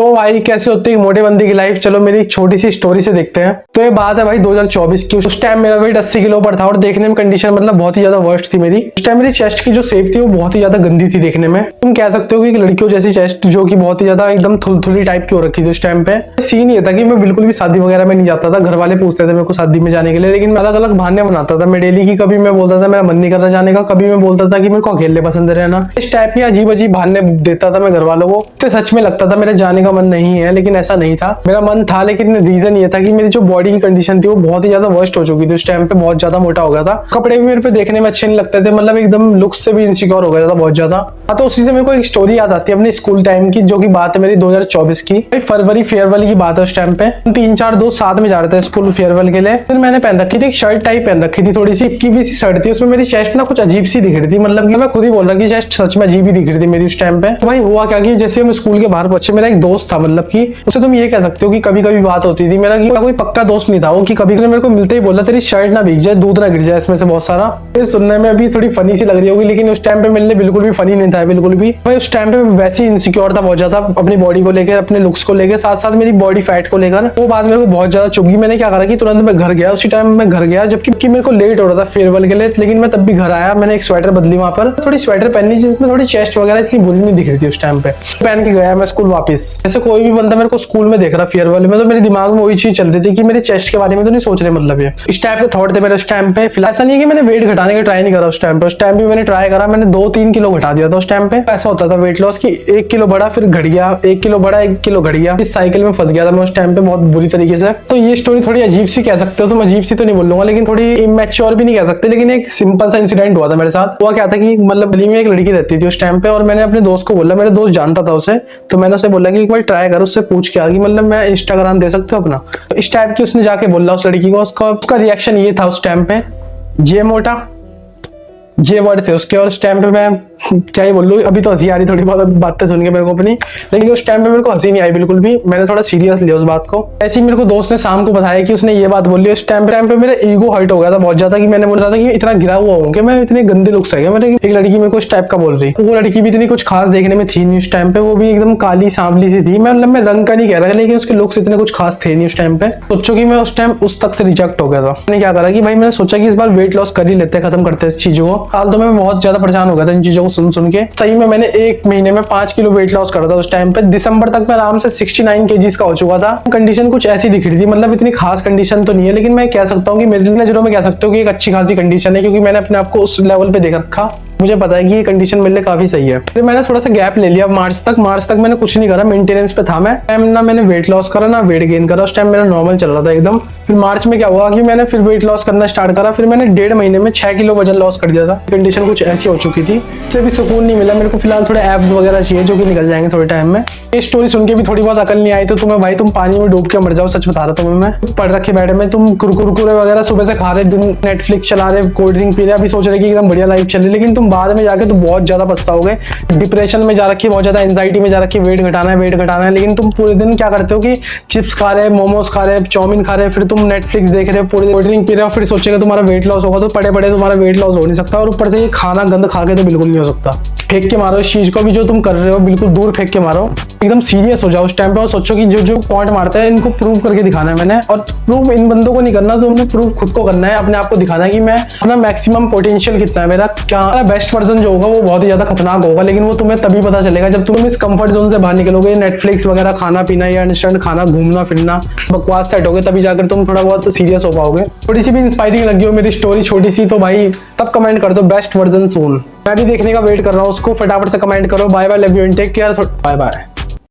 तो भाई कैसे होती है मोटे बंदी की लाइफ, चलो मेरी एक छोटी सी स्टोरी से देखते हैं। तो ये बात है भाई 2024 की। उस टाइम मेरा वेट 80 किलो पर था और देखने में कंडीशन मतलब बहुत ही ज्यादा वर्स्ट थी मेरी। उस टाइम मेरी चेस्ट की जो शेप थी वो बहुत ही ज्यादा गंदी थी देखने में। तुम कह सकते हो कि एक लड़कियों जैसी चेस्ट जो कि बहुत ही ज्यादा एकदम थुलथुली टाइप की हो रखी थी उस टाइम पे। सीन ये था कि मैं बिल्कुल भी शादी वगैरह में नहीं जाता था। घर वाले पूछते थे मेरे को शादी में जाने के लिए, लेकिन मैं अलग अलग बहाने बनाता था मैं डेली की। कभी मैं बोलता था मेरा मन नहीं करता जाने का, कभी मैं बोलता था कि मेरे को अकेले पसंद रहना। इस टाइप की अजीब अजीब बहाने देता था मैं घर वालों को। सच में लगता था मेरे जाने का मन नहीं है, लेकिन ऐसा नहीं था। मेरा मन था, लेकिन रीजन ये था कि मेरी जो बॉडी की कंडीशन थी वो बहुत ही ज्यादा वर्स्ट हो चुकी थी उस टाइम पे। बहुत ज्यादा मोटा हो गया था, कपड़े भी मेरे पे देखने में अच्छे नहीं लगते थे, मतलब एकदम लुक्स से भी इनसिक्योर हो गया था बहुत ज्यादा। तो उसी से मेरे को एक स्टोरी याद आती है अपने स्कूल टाइम की, जो की बात है मेरी 2024 की। फरवरी फेयरवेल की बात है। उस टाइम पे 3-4 दोस्त साथ में जा रहे थे स्कूल फेयरवेल के लिए। फिर मैंने पहन रखी थी एक शर्ट टाइप पहन रखी थी, थोड़ी सी इक्की सी शर्ट थी। उसमें मेरी चेस्ट ना कुछ अजीब सी दिख रही थी, मतलब कि मैं खुद ही बोल रहा कि चेस्ट सच में अजीब ही दिख रही थी मेरी उस टाइम पे। तो भाई हुआ क्या कि जैसे हम स्कूल के बाहर पहुंचे, मेरा एक दोस्त था, मतलब कि उसे तुम ये कह सकते हो कि कभी कभी बात होती थी। मेरा कोई पक्का दोस्त नहीं था वो, कि कभी मेरे को मिलते ही बोला तेरी शर्ट ना भीग जाए, दूध ना गिर जाए इसमें से बहुत सारा। ये सुनने में अभी थोड़ी फनी सी लग रही होगी, लेकिन उस टाइम पे मिलने बिल्कुल भी फनी नहीं था बिल्कुल भी। भाई उस टाइम पे वैसे ही इनसिक्योर था बहुत ज्यादा अपनी बॉडी को लेकर, अपने लुक्स को लेकर, साथ साथ मेरी बॉडी फैट को लेकर। वो बात मेरे को बहुत ज्यादा चुगी। मैंने क्या करा कि तुरंत मैं घर गया। उसी टाइम मैं घर गया जबकि मेरे को लेट हो रहा था फेयरवेल के लिए, लेकिन मैं तब भी घर आया। मैंने एक स्वेटर बदली वहां पर, थोड़ी स्वेटर पहनी जिसमें थोड़ी चेस्ट वगैरह इतनी बुरी नहीं दिख रही थी उस टाइम पे। पहन के गया मैं स्कूल वापस। जैसे कोई भी बंदा मेरे को स्कूल में देख रहा फेयरवेल में, तो मेरे दिमाग में वही चीज चल रही थी कि मेरे चेस्ट के बारे में तो नहीं सोच रहे, मतलब ये इस टाइप के थॉट थे मेरे उस टाइम पे। फिलहाल ऐसा नहीं है कि मैंने वेट घटाने का ट्राई नहीं करा उस टाइम पे। उस टाइम भी मैंने ट्राई करा, मैंने 2-3 किलो घटा दिया था उस टाइम पे। ऐसा होता था वेट लॉस की 1 किलो बढ़ा फिर घट गया, 1 किलो बढ़ा 1 किलो घट गया। इस साइकिल में फंस गया था मैं उस टाइम पे बहुत बुरी तरीके से। तो ये स्टोरी थोड़ी अजीब सी कह सकते हो तुम, अजीब सी तो नहीं बोलूंगा, लेकिन थोड़ी इमेच्योर भी नहीं कह सकते, लेकिन एक सिंपल सा इंसिडेंट हुआ था मेरे साथ। हुआ क्या था कि मतलब गली में एक लड़की रहती थी उस टाइम पे, और मैंने अपने दोस्त को बोला, मेरे दोस्त जानता था उसे, तो मैंने उसे बोला कि एक बार ट्राई कर, उससे पूछ के आ कि मतलब मैं इंस्टाग्राम दे सकते हो अपना। इस टाइप की उसने जाके बोला उस लड़की को। उसका रिएक्शन ये था उस टाइम पे, ये मोटा, ये वर्ड थे उसके। और उस टाइम पे मैं क्या ही बोलूं, अभी तो हंसी आ रही थोड़ी बहुत बातें सुन के मेरे को अपनी, लेकिन उस टाइम पे मेरे को हंसी नहीं आई बिल्कुल भी। मैंने थोड़ा सीरियस लिया उस बात को। ऐसे ही मेरे को दोस्त ने शाम को बताया कि उसने ये बात बोली। उस टाइम पे मेरा ईगो हर्ट हो गया था बहुत ज्यादा, कि मैंने बोल रहा था कि इतना गिरा हुआ हूँ कि मैं इतने गंदे लुक्स है। मैंने एक लड़की मेरे को इस टाइप का बोल रही, वो लड़की भी इतनी कुछ खास देखने में थी नहीं उस टाइम पे। वो भी एकदम काली सांवली सी थी, मतलब मैं रंग का नहीं कह रहा, लेकिन उसके लुक्स इतने कुछ खास थे नहीं उस टाइम पे। सोचो कि मैं उस टाइम उस तक से रिजेक्ट हो गया था। मैंने क्या करा कि भाई मैंने सोचा कि इस बार वेट लॉस कर ही लेते हैं, खत्म करते हैं इस चीजों को। हाल तो मैं बहुत ज्यादा परेशान हो गया था इन चीजों को सुन के। सही में मैंने 1 महीने में 5 किलो वेट लॉस करा था उस टाइम पे। दिसंबर तक मैं आराम से 69 kg का हो चुका था। कंडीशन कुछ ऐसी दिख रही थी, मतलब इतनी खास कंडीशन तो नहीं है, लेकिन मैं कह सकता हूँ कि मेरी नजरों में कह सकते हो कि एक अच्छी खासी कंडीशन है, क्योंकि मैंने अपने आप को उस लेवल पे देख रखा। मुझे पता है कि ये कंडीशन मेरे लिए काफी सही है। फिर मैंने थोड़ा सा गैप ले लिया मार्च तक मैंने कुछ नहीं करा, मेंटेनेंस पे था मैं। ना मैंने वेट लॉस करा ना वेट गेन करा। उस टाइम मेरा नॉर्मल चल रहा था एकदम। फिर मार्च में क्या हुआ कि मैंने फिर वेट लॉस करना स्टार्ट करा। फिर मैंने 1.5 महीने में 6 किलो वजन लॉस कर दिया था। कंडीशन कुछ ऐसी हो चुकी थी, इससे भी सुकून नहीं मिला मेरे को। फिलहाल थोड़े एब्स वगैरह चाहिए जो कि निकल जाएंगे थोड़े टाइम में। ये स्टोरी सुन के भी थोड़ी बहुत अकल नहीं आई तो तुम्हें भाई, तुम पानी में डूब के मर जाओ, सच बता रहा था मैं। पढ़ रखे बैठे में तुम कुरकुरे वगैरह सुबह से खा रहे, नेटफ्लिक्स चला रहे, कोल्ड ड्रिंक पी रहे, अभी सोच रहे कि एकदम बढ़िया लाइफ चल रही, लेकिन तुम बाद में जाके तुम बहुत ज्यादा पछताओगे। डिप्रेशन में जा रखी है, बहुत ज्यादा एंजाइटी में जा रखी है, वेट घटाना है, लेकिन तुम पूरे दिन क्या करते हो कि चिप्स खा रहे, मोमोज खा रहे, चाउमीन खा रहे, फिर तुम नेटफ्लिक्स देख रहे हो, पूरी कोल्ड ड्रिंक पी रहे हो, फिर सोचेगा तुम्हारा वेट लॉस होगा। तो पड़े पड़े तुम्हारा वेट लॉस हो नहीं सकता, और ऊपर से ये खाना गंद खा के तो बिल्कुल नहीं हो सकता। फेंक के मारो इस चीज को भी, जो तुम कर रहे हो बिल्कुल दूर फेंक के मारो। एकदम सीरियस हो जाओ उस टाइम पे और सोचो कि जो पॉइंट मारते हैं इनको प्रूव करके दिखाना है मैंने। और प्रूव इन बंदों को नहीं करना, तो उन्हें प्रूव खुद को करना है, अपने आप को दिखाना है कि मैं अपना मैक्सिमम पोटेंशियल कितना है मेरा, क्या बेस्ट वर्जन जो होगा वो बहुत ही ज्यादा खतरनाक होगा। लेकिन वो तुम्हें तभी पता चलेगा जब तुम इस कंफर्ट जोन से बाहर निकलोगे। नेटफ्लिक्स वगैरह खाना पीना या इंस्टेंट खाना, घूमना फिरना, बकवास सेट होगे, तभी जाकर तुम थोड़ा बहुत सीरियस हो पाओगे। थोड़ी सी भी इंस्पायरिंग लगी हो मेरी स्टोरी छोटी सी, तो भाई तब कमेंट कर दो बेस्ट वर्जन सून। मैं भी देखने का वेट कर रहा हूँ उसको। फटाफट से कमेंट करो। Bye bye, love you and take care. Bye bye.